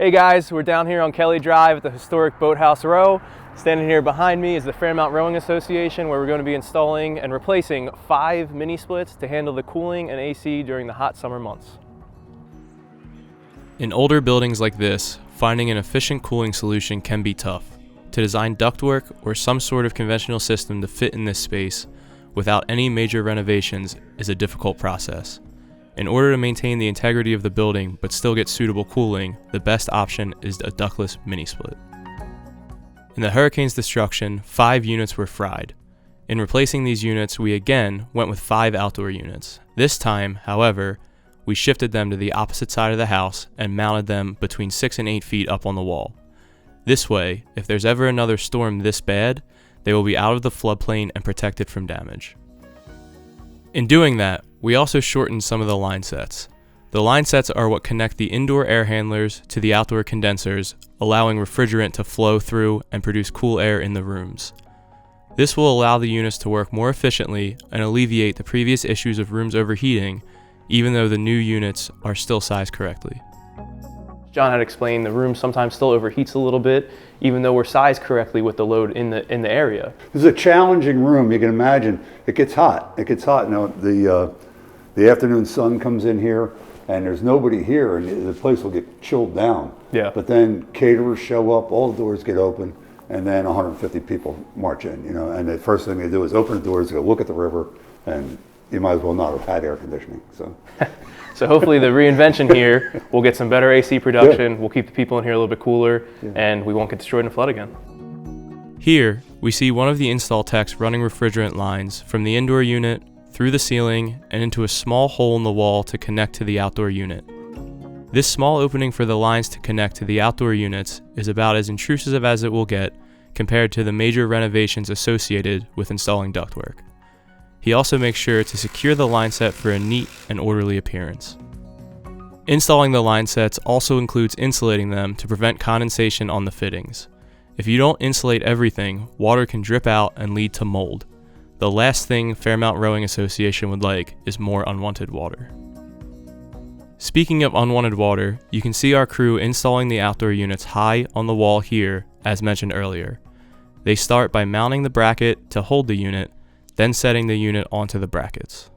Hey guys, we're down here on Kelly Drive at the historic Boathouse Row. Standing here behind me is the Fairmount Rowing Association, where we're going to be installing and replacing 5 mini-splits to handle the cooling and AC during the hot summer months. In older buildings like this, finding an efficient cooling solution can be tough. To design ductwork or some sort of conventional system to fit in this space without any major renovations is a difficult process. In order to maintain the integrity of the building but still get suitable cooling, the best option is a ductless mini-split. In the hurricane's destruction, 5 units were fried. In replacing these units, we again went with 5 outdoor units. This time, however, we shifted them to the opposite side of the house and mounted them between 6 and 8 feet up on the wall. This way, if there's ever another storm this bad, they will be out of the floodplain and protected from damage. In doing that, we also shortened some of the line sets. The line sets are what connect the indoor air handlers to the outdoor condensers, allowing refrigerant to flow through and produce cool air in the rooms. This will allow the units to work more efficiently and alleviate the previous issues of rooms overheating, even though the new units are still sized correctly. John had explained the room sometimes still overheats a little bit, even though we're sized correctly with the load in the area. This is a challenging room. You can imagine it gets hot. It gets hot. Now the afternoon sun comes in here, and there's nobody here, and the place will get chilled down. Yeah. But then caterers show up, all the doors get open, and then 150 people march in. And the first thing they do is open the doors, go look at the river, and you might as well not have had air conditioning. So hopefully the reinvention here will get some better AC production, we'll keep the people in here a little bit cooler, and we won't get destroyed in a flood again. Here, we see one of the install techs running refrigerant lines from the indoor unit through the ceiling and into a small hole in the wall to connect to the outdoor unit. This small opening for the lines to connect to the outdoor units is about as intrusive as it will get compared to the major renovations associated with installing ductwork. He also makes sure to secure the line set for a neat and orderly appearance. Installing the line sets also includes insulating them to prevent condensation on the fittings. If you don't insulate everything, water can drip out and lead to mold. The last thing Fairmount Rowing Association would like is more unwanted water. Speaking of unwanted water, you can see our crew installing the outdoor units high on the wall here, as mentioned earlier. They start by mounting the bracket to hold the unit, then setting the unit onto the brackets.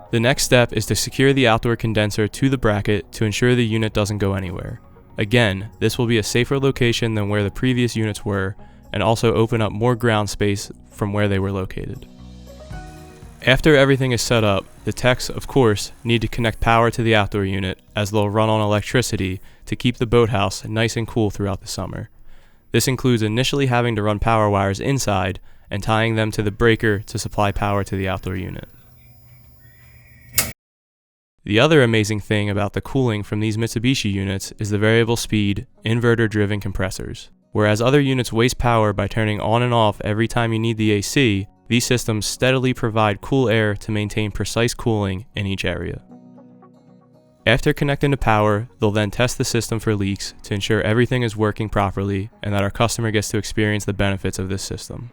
The next step is to secure the outdoor condenser to the bracket to ensure the unit doesn't go anywhere. Again, this will be a safer location than where the previous units were, and also open up more ground space from where they were located. After everything is set up, the techs, of course, need to connect power to the outdoor unit, as they'll run on electricity to keep the boathouse nice and cool throughout the summer. This includes initially having to run power wires inside and tying them to the breaker to supply power to the outdoor unit. The other amazing thing about the cooling from these Mitsubishi units is the variable speed, inverter-driven compressors. Whereas other units waste power by turning on and off every time you need the AC, these systems steadily provide cool air to maintain precise cooling in each area. After connecting to power, they'll then test the system for leaks to ensure everything is working properly and that our customer gets to experience the benefits of this system.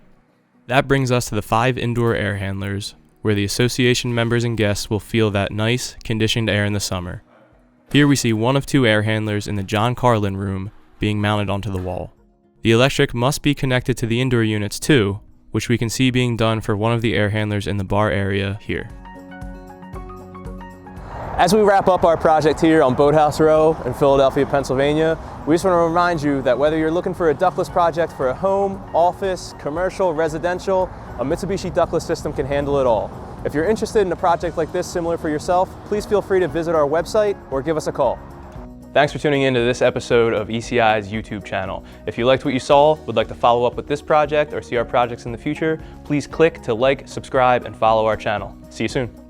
That brings us to the 5 indoor air handlers, where the association members and guests will feel that nice, conditioned air in the summer. Here we see one of 2 air handlers in the John Carlin room being mounted onto the wall. The electric must be connected to the indoor units too, which we can see being done for one of the air handlers in the bar area here. As we wrap up our project here on Boathouse Row in Philadelphia, Pennsylvania, we just want to remind you that whether you're looking for a ductless project for a home, office, commercial, residential, a Mitsubishi ductless system can handle it all. If you're interested in a project like this similar for yourself, please feel free to visit our website or give us a call. Thanks for tuning in to this episode of ECI's YouTube channel. If you liked what you saw, would like to follow up with this project or see our projects in the future, please click to like, subscribe, and follow our channel. See you soon.